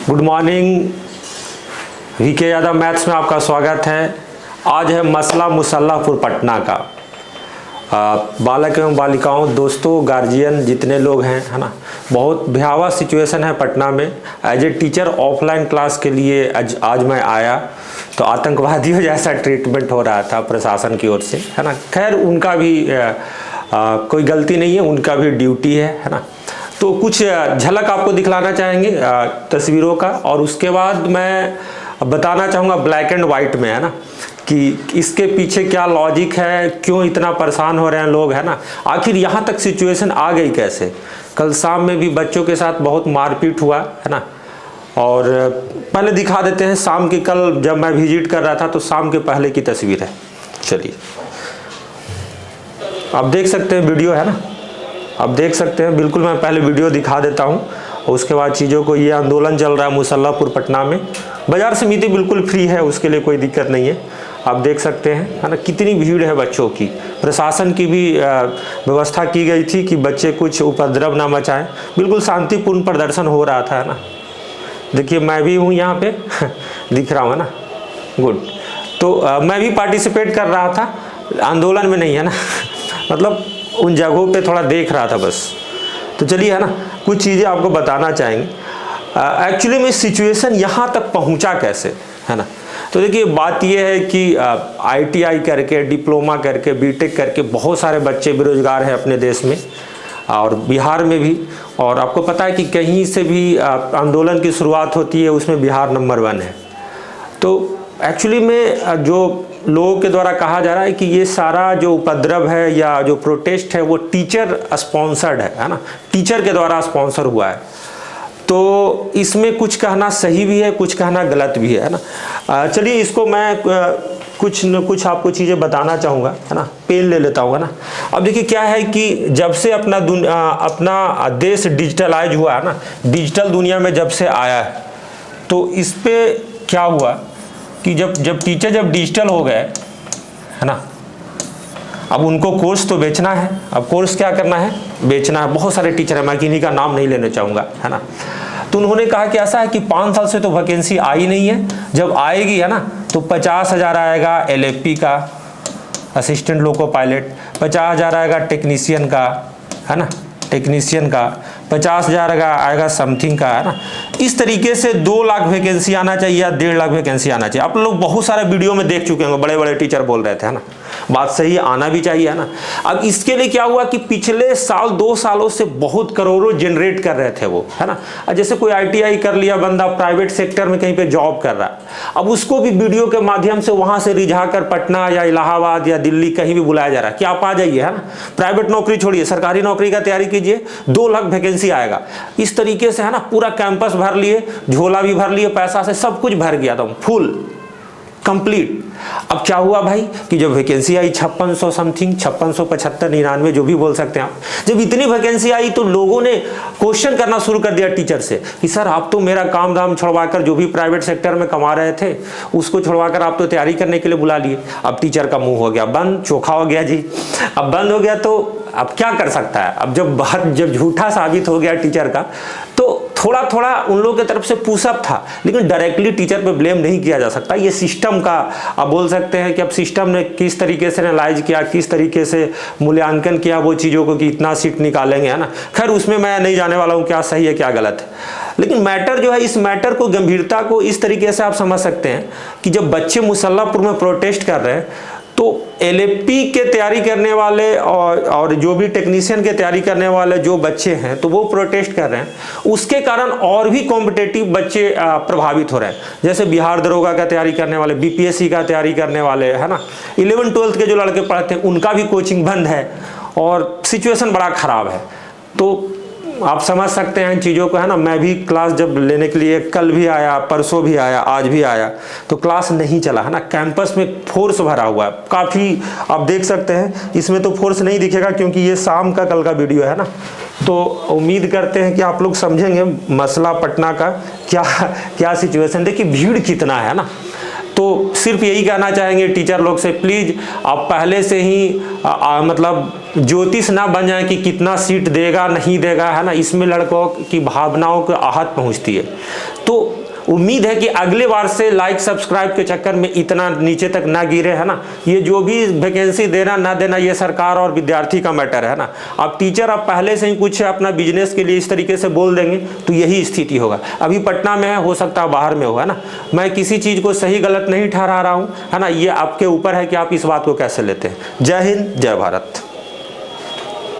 Good morning. VK Yadav maths में आपका स्वागत है। आज है मसला मुसल्लापुर पटना का। बालक एवं बालिकाओं, दोस्तों, गार्जियन जितने लोग हैं, है ना, बहुत भयावह सिचुएशन है पटना में। As a teacher offline class के लिए आज मैं आया तो आतंकवादियों जैसा ट्रीटमेंट हो रहा था प्रशासन की ओर से, है ना। खैर उनका भी कोई गलती नहीं है, उनका भी ड्यूटी है ना। तो कुछ झलक आपको दिखलाना चाहेंगे तस्वीरों का, और उसके बाद मैं बताना चाहूँगा ब्लैक एंड वाइट में, है ना, कि इसके पीछे क्या लॉजिक है, क्यों इतना परेशान हो रहे हैं लोग, है ना। आखिर यहाँ तक सिचुएशन आ गई कैसे। कल शाम में भी बच्चों के साथ बहुत मारपीट हुआ, है ना। और पहले दिखा देते हैं शाम की, कल जब मैं विजिट कर रहा था तो शाम के पहले की तस्वीर है। चलिए आप देख सकते हैं, वीडियो है ना, आप देख सकते हैं। बिल्कुल मैं पहले वीडियो दिखा देता हूँ और उसके बाद चीज़ों को। ये आंदोलन चल रहा है मुसल्लापुर पटना में। बाजार समिति बिल्कुल फ्री है, उसके लिए कोई दिक्कत नहीं है। आप देख सकते हैं, है ना, कितनी भीड़ है बच्चों की। प्रशासन की भी व्यवस्था की गई थी कि बच्चे कुछ उपद्रव ना मचाएं। बिल्कुल शांतिपूर्ण प्रदर्शन हो रहा था, है ना। देखिए मैं भी हूँ यहाँ पे दिख रहा हूँ, है ना। गुड। तो मैं भी पार्टिसिपेट कर रहा था, आंदोलन में नहीं, है ना मतलब उन जगहों पे थोड़ा देख रहा था बस। तो चलिए, है ना, कुछ चीज़ें आपको बताना चाहेंगे एक्चुअली में सिचुएशन यहाँ तक पहुँचा कैसे, है ना। तो देखिए बात ये है कि ITI करके, डिप्लोमा करके, बीटेक करके बहुत सारे बच्चे बेरोजगार हैं अपने देश में और बिहार में भी। और आपको पता है कि कहीं से भी आंदोलन की शुरुआत होती है उसमें बिहार नंबर 1 है। तो एक्चुअली में जो लोगों के द्वारा कहा जा रहा है कि ये सारा जो उपद्रव है या जो प्रोटेस्ट है वो टीचर स्पॉन्सर्ड है ना, टीचर के द्वारा स्पॉन्सर हुआ है। तो इसमें कुछ कहना सही भी है, कुछ कहना गलत भी है ना। चलिए इसको मैं कुछ न कुछ आपको चीज़ें बताना चाहूँगा, है ना। पेन ले लेता हूँ, है ना। अब देखिए क्या है कि जब से अपना देश डिजिटलाइज हुआ है ना, डिजिटल दुनिया में जब से आया है, तो इस पे क्या हुआ कि जब टीचर जब डिजिटल हो गए, है ना, अब उनको कोर्स तो बेचना है। अब कोर्स क्या करना है, बेचना है। बहुत सारे टीचर हैं, मैं किन्हीं का नाम नहीं लेना चाहूँगा, है ना। तो उन्होंने कहा कि ऐसा है कि 5 साल से तो वैकेंसी आई नहीं है, जब आएगी, है ना, तो 50,000 आएगा LFP का, असिस्टेंट लोको पायलट, 50,000 आएगा टेक्नीशियन का, है ना, टेक्नीशियन का 50,000 आएगा समथिंग का, है ना। इस तरीके से 2 लाख वैकेंसी आना चाहिए या 1.5 लाख वैकेंसी आना चाहिए। आप लोग बहुत सारे वीडियो में देख चुके होंगे, बड़े बड़े टीचर बोल रहे थे, है ना। बात सही है, आना भी चाहिए, है ना। अब इसके लिए क्या हुआ कि पिछले साल 2 सालों से बहुत करोड़ों जनरेट कर रहे थे वो, है ना। जैसे कोई ITI कर लिया बंदा, प्राइवेट सेक्टर में कहीं पे जॉब कर रहा है, अब उसको भी वीडियो के माध्यम से वहां से रिझा कर पटना या इलाहाबाद या दिल्ली कहीं भी बुलाया जा रहा है कि आप आ जाइए, है ना। प्राइवेट नौकरी छोड़िए, सरकारी नौकरी का तैयारी कीजिए, 2 लाख वैकेंसी आएगा। इस तरीके से, है ना, पूरा कैंपस भर लिए, झोला भी भर लिए, पैसा से सब कुछ भर गया था, फुल कंप्लीट। अब क्या हुआ भाई कि जब वैकेंसी आई 5600 समथिंग, 5675, 99 जो भी बोल सकते हैं आप, जब इतनी वैकेंसी आई तो लोगों ने क्वेश्चन करना शुरू कर दिया टीचर से कि सर आप तो मेरा काम धाम छुड़वाकर, जो भी प्राइवेट सेक्टर में कमा रहे थे उसको छुड़वाकर आप तो तैयारी करने के लिए बुला लिए। अब टीचर का मुंह हो गया बंद, चोखा हो गया जी। अब बंद हो गया तो अब क्या कर सकता है। अब जब झूठा साबित हो गया टीचर का, तो थोड़ा थोड़ा उन लोगों की तरफ से पुशअप था, लेकिन डायरेक्टली टीचर पे ब्लेम नहीं किया जा सकता। ये सिस्टम का आप बोल सकते हैं कि अब सिस्टम ने किस तरीके से एनालाइज किया, किस तरीके से मूल्यांकन किया वो चीज़ों को कि इतना सीट निकालेंगे, है ना। खैर उसमें मैं नहीं जाने वाला हूँ क्या सही है क्या गलत है, लेकिन मैटर जो है, इस मैटर को, गंभीरता को इस तरीके से आप समझ सकते हैं कि जब बच्चे मुसल्लापुर में प्रोटेस्ट कर रहे हैं तो LFP के तैयारी करने वाले और जो भी टेक्नीशियन के तैयारी करने वाले जो बच्चे हैं तो वो प्रोटेस्ट कर रहे हैं। उसके कारण और भी कॉम्पिटेटिव बच्चे प्रभावित हो रहे हैं। जैसे बिहार दरोगा का तैयारी करने वाले, BPSC का तैयारी करने वाले, है ना, 11-12 के जो लड़के पढ़ते हैं उनका भी कोचिंग बंद है और सिचुएशन बड़ा खराब है। तो आप समझ सकते हैं चीज़ों को, है ना। मैं भी क्लास जब लेने के लिए कल भी आया, परसों भी आया, आज भी आया, तो क्लास नहीं चला, है ना। कैंपस में फोर्स भरा हुआ है काफ़ी, आप देख सकते हैं। इसमें तो फोर्स नहीं दिखेगा क्योंकि ये शाम का कल का वीडियो है ना। तो उम्मीद करते हैं कि आप लोग समझेंगे मसला पटना का क्या सिचुएशन। देखिए भीड़ कितना है ना। तो सिर्फ यही कहना चाहेंगे टीचर लोग से, प्लीज़ आप पहले से ही मतलब ज्योतिष ना बन जाए कि कितना सीट देगा नहीं देगा, है ना। इसमें लड़कों की भावनाओं को आहत पहुंचती है। तो उम्मीद है कि अगले बार से लाइक सब्सक्राइब के चक्कर में इतना नीचे तक ना गिरे, है ना। ये जो भी वैकेंसी देना ना देना ये सरकार और विद्यार्थी का मैटर है ना। अब टीचर अब पहले से ही कुछ अपना बिजनेस के लिए इस तरीके से बोल देंगे तो यही स्थिति होगा। अभी पटना में है, हो सकता है बाहर में हो, है ना। मैं किसी चीज़ को सही गलत नहीं ठहरा रहा हूँ, है ना। ये आपके ऊपर है कि आप इस बात को कैसे लेते हैं। जय हिंद, जय भारत।